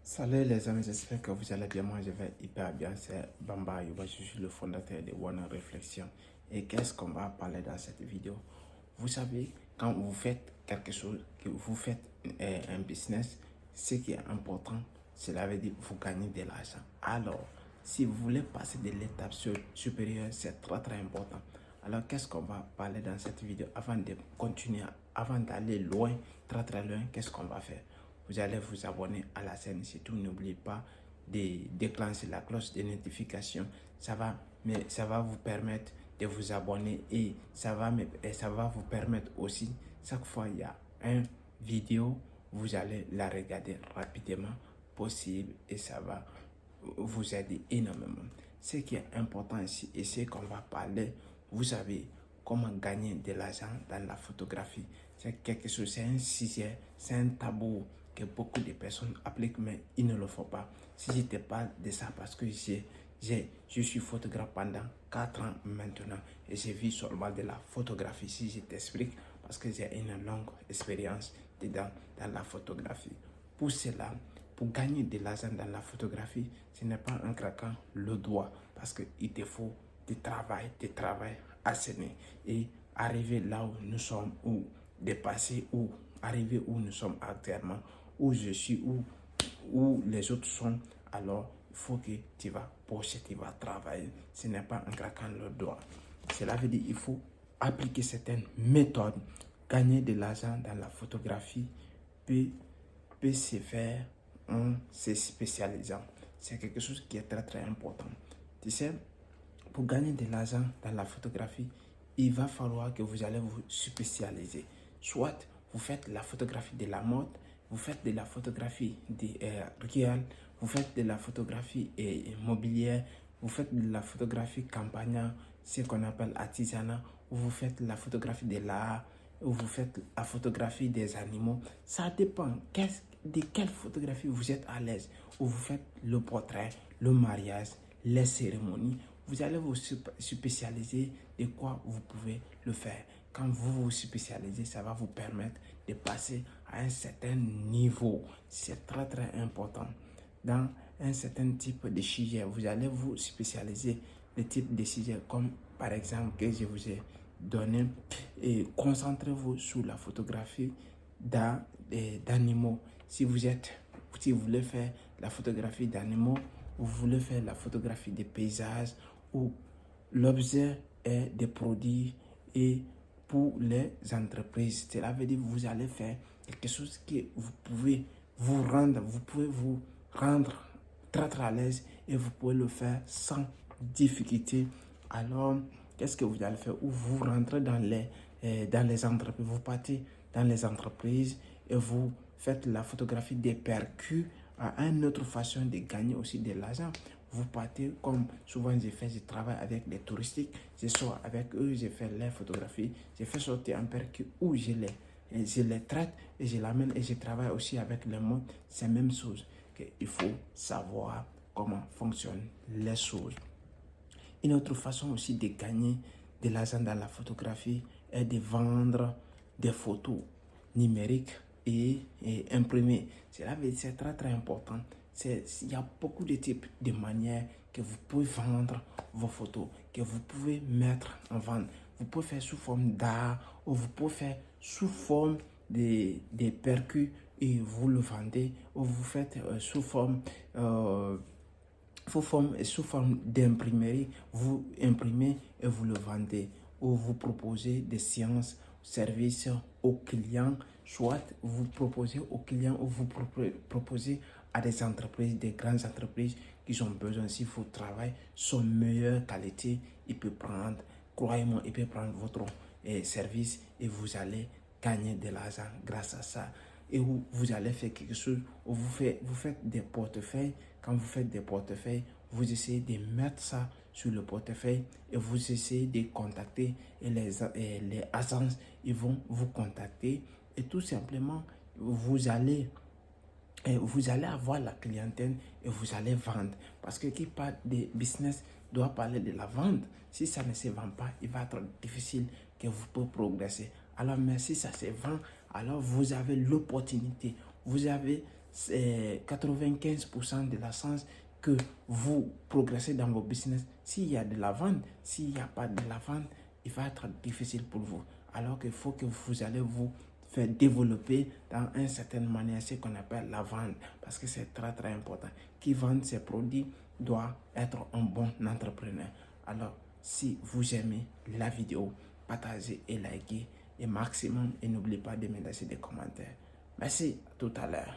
Salut les amis, j'espère que vous allez bien. Moi, je vais hyper bien. C'est Bamba Yuba, je suis le fondateur de One Réflexion. Et qu'est-ce qu'on va parler dans cette vidéo? Vous savez, quand vous faites quelque chose, que vous faites un business, ce qui est important, cela veut dire que vous gagnez de l'argent. Alors, si vous voulez passer de l'étape supérieure, c'est très important. Alors, qu'est-ce qu'on va parler dans cette vidéo? Avant de continuer, avant d'aller loin, très loin, qu'est-ce qu'on va faire? Vous allez vous abonner à la chaîne. Surtout, n'oubliez pas de déclencher la cloche de notification. Ça va vous permettre de vous abonner et ça va vous permettre aussi, chaque fois il y a une vidéo, vous allez la regarder rapidement possible et ça va vous aider énormément. Ce qui est important ici et ce qu'on va parler, vous savez, comment gagner de l'argent dans la photographie. C'est quelque chose, c'est un sujet, c'est un tabou que beaucoup de personnes appliquent, mais ils ne le font pas. Si je te parle de ça, parce que je suis photographe pendant 4 ans maintenant et j'ai vu seulement de la photographie. Si je t'explique, parce que j'ai une longue expérience dedans, dans la photographie. Pour cela, pour gagner de l'argent dans la photographie, ce n'est pas en craquant le doigt, parce qu'il te faut du travail asséné et arriver là où nous sommes, ou dépasser, ou arriver où nous sommes actuellement, où je suis, où les autres sont. Alors il faut que tu vas pousser, tu vas travailler. Ce n'est pas en claquant le doigt. Cela veut dire qu'il faut appliquer certaines méthodes. Gagner de l'argent dans la photographie peut se faire en se spécialisant. C'est quelque chose qui est très important. Tu sais, pour gagner de l'argent dans la photographie, il va falloir que vous allez vous spécialiser. Soit vous faites la photographie de la mode, vous faites de la photographie réelle, vous faites de la photographie mobilière, vous faites de la photographie campagnat, ce qu'on appelle artisanat, ou vous faites la photographie de l'art, ou vous faites la photographie des animaux. Ça dépend de quelle photographie vous êtes à l'aise. Ou vous faites le portrait, le mariage, les cérémonies. Vous allez vous spécialiser de quoi vous pouvez le faire. Quand vous vous spécialisez, ça va vous permettre de passer à un certain niveau. C'est très important. Dans un certain type de sujet, vous allez vous spécialiser le type de sujet comme par exemple que je vous ai donné, et concentrez-vous sur la photographie d'animaux. Si vous voulez faire la photographie d'animaux, vous voulez faire la photographie des paysages, où l'objet est des produits, et pour les entreprises, cela veut dire que vous allez faire quelque chose que vous pouvez vous rendre très à l'aise, et vous pouvez le faire sans difficulté. Alors, qu'est-ce que vous allez faire? Ou vous rentrez dans les entreprises, vous partez dans les entreprises et vous faites la photographie des percus, à une autre façon de gagner aussi de l'argent. Vous partez, comme souvent je travaille avec des touristiques, je sors avec eux, je fais les photographies, je fais sortir un percu où je les traite et je l'amène, et je travaille aussi avec le monde. C'est la même chose, qu'il faut savoir comment fonctionnent les choses. Une autre façon aussi de gagner de l'argent dans la photographie est de vendre des photos numériques et imprimées. C'est très important. Il y a beaucoup de types de manières que vous pouvez vendre vos photos, que vous pouvez mettre en vente. Vous pouvez faire sous forme d'art, ou vous pouvez faire sous forme de percus et vous le vendez, ou vous faites sous forme sous forme d'imprimerie, vous imprimez et vous le vendez, ou vous proposez des séances, services aux clients, soit vous proposez aux clients, ou vous proposez à des entreprises, des grandes entreprises qui ont besoin. Si votre travail sont meilleure qualité, il peut prendre, croyez-moi, il peut prendre votre service, et vous allez gagner de l'argent grâce à ça. Et vous allez faire quelque chose, où vous faites des portefeuilles. Quand vous faites des portefeuilles, vous essayez de mettre ça sur le portefeuille, et vous essayez de contacter, et les agences, ils vont vous contacter, et tout simplement vous allez avoir la clientèle, et vous allez vendre. Parce que qui parle de business doit parler de la vente. Si ça ne se vend pas, il va être difficile que vous puissiez progresser. Alors, mais si ça se vend, alors vous avez l'opportunité. Vous avez 95% de la chance que vous progressez dans vos business. S'il y a de la vente, s'il n'y a pas de la vente, il va être difficile pour vous. Alors qu'il faut que vous allez vous faire développer dans une certaine manière ce qu'on appelle la vente, parce que c'est très très important. Qui vend ses produits doit être un bon entrepreneur. Alors, si vous aimez la vidéo, partagez et likez et maximum, et n'oubliez pas de me laisser des commentaires. Merci, à tout à l'heure.